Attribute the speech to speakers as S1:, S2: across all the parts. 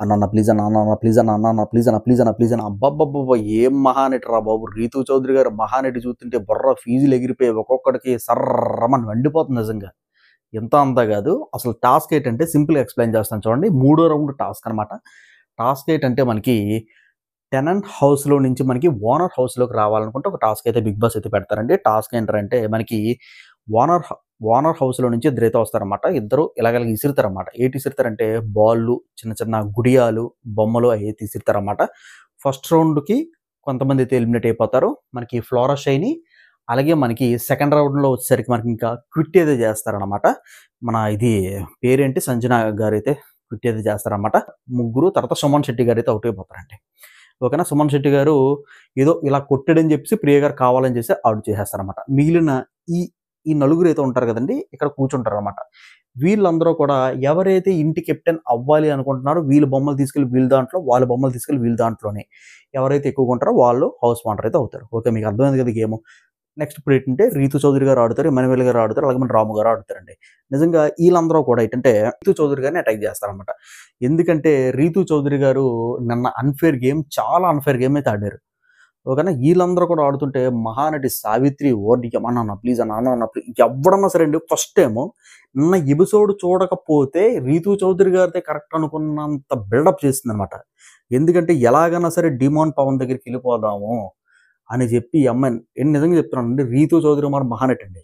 S1: అన్న ప్లీజ్ అన్న అన్న ప్లీజ్ అన్న అన్న ప్లీజ్ అన్న ప్లీజ్ అన్న ప్లీజ్ అన్న అబ్బబ్బబ్బబ్బ ఏం మహానటి రా బాబు. రీతూ చౌదరి గారు మహానటి చూస్తుంటే బుర్ర ఫీజులు ఎగిరిపోయి ఒక్కొక్కడికి సర్రమని వండిపోతుంది నిజంగా. ఎంత అంతా కాదు. అసలు టాస్క్ ఏంటంటే సింపుల్గా ఎక్స్ప్లెయిన్ చేస్తాను చూడండి. 3వ రౌండ్ టాస్క్ అనమాట. టాస్క్ ఏంటంటే మనకి టెనెంట్ హౌస్లో నుంచి మనకి ఓనర్ హౌస్లోకి రావాలనుకుంటే ఒక టాస్క్ అయితే బిగ్ బాస్ అయితే పెడతారండి. టాస్క్ ఏంటంటే మనకి ఓనర్ హౌస్లో నుంచి ఇద్దరైతే వస్తారన్నమాట. ఇద్దరు ఇలాగ ఇసురుతారన్నమాట. ఏంటి ఇసురుతారంటే బాళ్ళు, చిన్న చిన్న గుడియాలు, బొమ్మలు అవి ఇసురుతారన్నమాట. ఫస్ట్ రౌండ్కి కొంతమంది అయితే ఎలిమినేట్ అయిపోతారు. మనకి ఫ్లోరా షైని, అలాగే మనకి సెకండ్ రౌండ్లో వచ్చేసరికి మనకి ఇంకా క్విట్ అయితే చేస్తారనమాట. మన ఇది పేరేంటి సంజన గారు అయితే క్విట్ అయితే చేస్తారనమాట. ముగ్గురు. తర్వాత సుమన్ శెట్టి గారు అయితే అవుట్ అయిపోతారండి. ఓకేనా. సుమన్ శెట్టి గారు ఏదో ఇలా కొట్టాడని చెప్పేసి ప్రియ గారు కావాలని చేసి అవుట్ చేసేస్తారనమాట. మిగిలిన ఈ నలుగురు అయితే ఉంటారు కదండి, ఇక్కడ కూర్చుంటారు అనమాట. వీళ్ళందరూ కూడా ఎవరైతే ఇంటి కెప్టెన్ అవ్వాలి అనుకుంటున్నారో వీళ్ళ బొమ్మలు తీసుకెళ్ళి వీళ్ళ దాంట్లో, వాళ్ళ బొమ్మలు తీసుకెళ్ళి వీళ్ళ దాంట్లోనే ఎవరైతే ఎక్కువగా ఉంటారో వాళ్ళు హౌస్ ఓనర్ అయితే అవుతారు. ఓకే, మీకు అర్థమైంది కదా గేమ్. నెక్స్ట్ ఇప్పుడు ఏంటంటే రీతూ చౌదరి గారు ఆడుతారు, ఎమ్మాన్యుయల్ గారు ఆడుతారు, అలాగే మన రాము గారు ఆడుతారండి. నిజంగా వీళ్ళందరూ కూడా ఏంటంటే రీతూ చౌదరి గారిని అటాక్ చేస్తారనమాట. ఎందుకంటే రీతూ చౌదరి గారు నిన్న చాలా అన్ఫేర్ గేమ్ అయితే ఆడారు. ఓకేనా. వీళ్ళందరూ కూడా ఆడుతుంటే మహానటి సావిత్రి ఓర్డికం అన్న ప్లీజ్ అన్న ప్లీజ్ ఎవడన్నా సరే అండి ఫస్ట్ టైము నిన్న ఎపిసోడ్ చూడకపోతే రీతూ చౌదరి గారితే కరెక్ట్ అనుకున్నంత బిల్డప్ చేసింది అనమాట. ఎందుకంటే ఎలాగైనా సరే డిమాండ్ పవన్ దగ్గరికి వెళ్ళిపోదాము అని చెప్పి అమ్మాయి నిజంగా చెప్తున్నానండి. రీతూ చౌదరి మరి మహానటి అండి.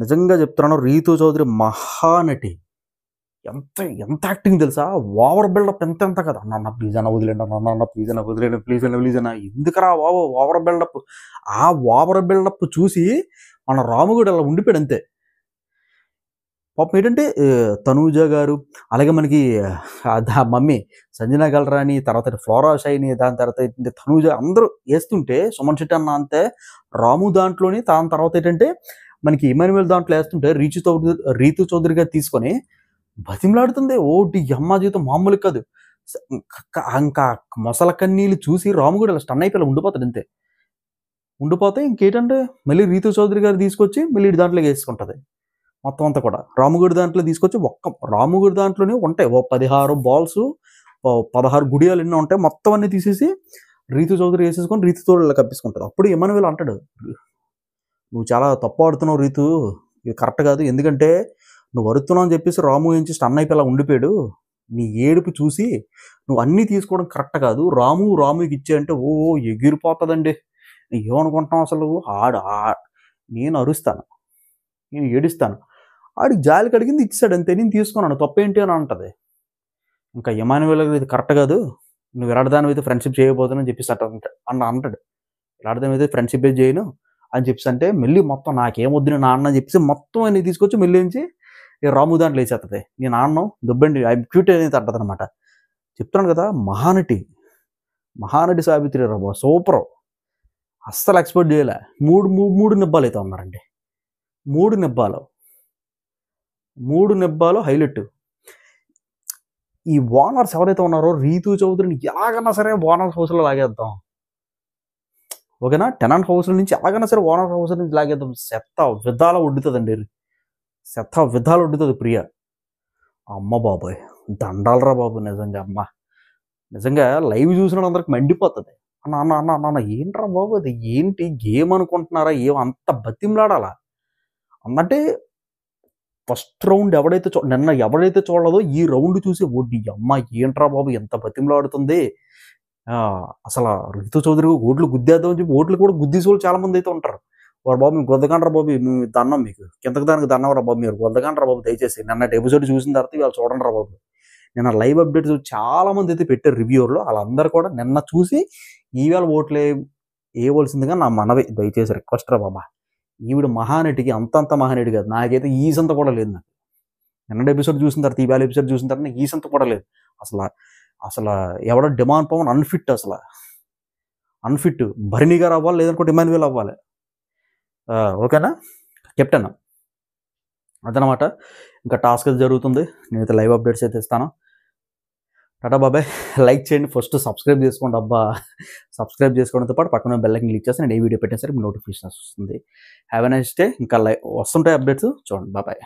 S1: నిజంగా చెప్తున్నాను, రీతూ చౌదరి మహానటి. ఎంత యాక్టింగ్ తెలుసా. ఓవర్ బిల్డప్ ఎంత కదా. అన్న ప్లీజ్ అన్న వదిలేండి, అన్న ప్లీజ్ అన్న వదిలేండి, ప్లీజ్ అన్న ఎందుకురా బాబు ఓవర్ బిల్డప్. ఆ ఓవర్ బిల్డప్ చూసి మన రాముగుడు అలా ఉండిపోయాడు అంతే. పాపం ఏంటంటే తనూజ గారు, అలాగే మనకి మమ్మీ సంజన గల్రాని, తర్వాత ఫ్లోరా షైని, దాని తర్వాత ఏంటంటే తనూజ అందరూ వేస్తుంటే సుమన్ శెట్టి అన్న అంతే రాము దాంట్లోని, దాని తర్వాత ఏంటంటే మనకి ఎమ్మాన్యుయల్ దాంట్లో వేస్తుంటే రీతూ చౌదరి గారు తీసుకొని బతిమలాడుతుంది. ఓటి అమ్మ జీవితం మామూలు కాదు. ఇంకా మొసల కన్నీళ్ళు చూసి రాము కూడా ఇలా స్టన్ అయిపోయి ఉండిపోతాడు అంతే. ఉండిపోతే ఇంకేంటంటే మళ్ళీ రీతూ చౌదరి గారు తీసుకొచ్చి మళ్ళీ దాంట్లోకి వేసుకుంటుంది మొత్తం అంతా కూడా. రాముగుడి దాంట్లో తీసుకొచ్చి రాముగుడి దాంట్లోనే ఉంటాయి 16 బాల్స్, 16 గుడియాలు ఎన్నో ఉంటాయి. మొత్తం అన్ని తీసేసి రీతూ చౌదరి వేసేసుకొని రీతూ చౌదరి కప్పించుకుంటారు. అప్పుడు ఎమ్మాన్యుయల్ అంటాడు, నువ్వు చాలా తప్పు ఆడుతున్నావు రీతు, ఇది కరెక్ట్ కాదు. ఎందుకంటే నువ్వు అరుతున్నావు అని చెప్పేసి రాము నుంచి స్టన్ అయిపోయి అలా ఉండిపోయాడు. నీ ఏడుపు చూసి నువ్వు అన్నీ తీసుకోవడం కరెక్ట్ కాదు. రాముకి ఇచ్చే అంటే ఎగిరిపోతుందండి. ఏమనుకుంటున్నావు అసలు. నేను అరుస్తాను, నేను ఏడుస్తాను, ఆడికి జాలి కడిగింది ఇచ్చాడు అంతే, నేను తీసుకున్నాను, తప్పేంటి అని అంటది. ఇంకా ఎమ్మాన్యుయల్ ఇది కరెక్ట్ కాదు, నువ్వు ఎలాడదాని అయితే ఫ్రెండ్షిప్ చేయబోతున్నావు చెప్పేసి అంటాడు. ఎలాడదాని అయితే ఫ్రెండ్షిప్ చేయను అని చెప్పేసి అంటే మళ్ళీ మొత్తం నాకేమొద్దు నాన్న అని చెప్పేసి మొత్తం అన్ని తీసుకొచ్చి మళ్ళీ నుంచి రాము దాంట్లో వేసేస్తుంది. నేను ఆడను దుబ్బండి ఐ క్యూట్ అనేది అంటది అనమాట. చెప్తున్నాను కదా, మహానటి సావిత్రి రాబా సూపర్. అస్సలు ఎక్స్పెక్ట్ చేయలే. మూడు నిబ్బాలు అయితే ఉన్నారండి. 3 నిబ్బాలు హైలైట్. ఈ ఓనర్స్ ఎవరైతే ఉన్నారో రీతూ చౌదరిని ఎలాగన్నా సరే ఓనర్స్ హౌస్లో లాగేద్దాం. ఓకేనా. టెనెంట్ హౌస్ నుంచి ఎలాగైనా సరే ఓనర్ హౌస్ నుంచి లాగేద్దాం. విధాలు వడ్డుతుంది ప్రియ. అమ్మ బాబోయ్ దండాలరా బాబు. నిజంగా లైవ్ చూసిన అందరికి మండిపోతుంది. అన్న ఏంట్రా బాబు అది ఏంటి గేమ్ అనుకుంటున్నారా, అంత బతిమలాడాలా అన్నట్టే. ఫస్ట్ రౌండ్ నిన్న ఎవడైతే చూడలేదో ఈ రౌండ్ చూసి ఓడి అమ్మ ఏంట్రా బాబు ఎంత బతిమలాడుతుంది. అసలు రీతూ చౌదరి ఓట్లు గుద్దేద్దాం అని చెప్పి ఓట్లు కూడా గుద్దేసి వాళ్ళు చాలా మంది అయితే ఉంటారు. వారు బాబు మీకు గొద్దకండ్రా బాబు, మేము దన్నం మీకు కిందకి దానికి దన్నవరా బాబు, మీరు గొద్దకండ్రా బాబు దయచేసి. నిన్న ఎపిసోడ్ చూసిన తర్వాత వాళ్ళు చూడండి రా బాబు. నిన్న లైవ్ అప్డేట్స్ చాలా మంది అయితే పెట్టారు రివ్యూర్లో. వాళ్ళందరూ కూడా నిన్న చూసి ఈవేళ ఓట్లే వేయవలసిందిగా నా మనవి, దయచేసి రిక్వెస్ట్ రా బాబా. ఈవిడ మహానటికి అంతంత మహానటి కాదు, నాకైతే ఈ సంత కూడా లేదు. నాకు నిన్న ఎపిసోడ్ చూసిన తర్వాత ఈవేళ ఎపిసోడ్ చూసిన తర్వాత నాకు ఈ సంత కూడా లేదు. అసలు ఎవడో డిమాండ్ పవన్ అన్ఫిట్ భరణి గారు అవ్వాలి, లేదనుకుంటే ఎమ్మాన్యుయల్ అవ్వాలి. ఓకేనా కెప్టెన్. అదనమాట. ఇంకా టాస్క్ అయితే జరుగుతుంది. నేనైతే లైవ్ అప్డేట్స్ అయితే ఇస్తాను. టాటా బాబాయ్. లైక్ చేయండి, ఫస్ట్ సబ్స్క్రైబ్ చేసుకోండి అబ్బా. సబ్స్క్రైబ్ చేసుకోవడంతో పాటు పక్కన బెల్ ఐకాన్ క్లిక్ చేస్తే నేను ఏ వీడియో పెట్టినా సరే నోటిఫికేషన్ వస్తుంది. Have a nice day. ఇంకా వస్తుంటాయి అప్డేట్స్ చూడండి. బాబాయ్.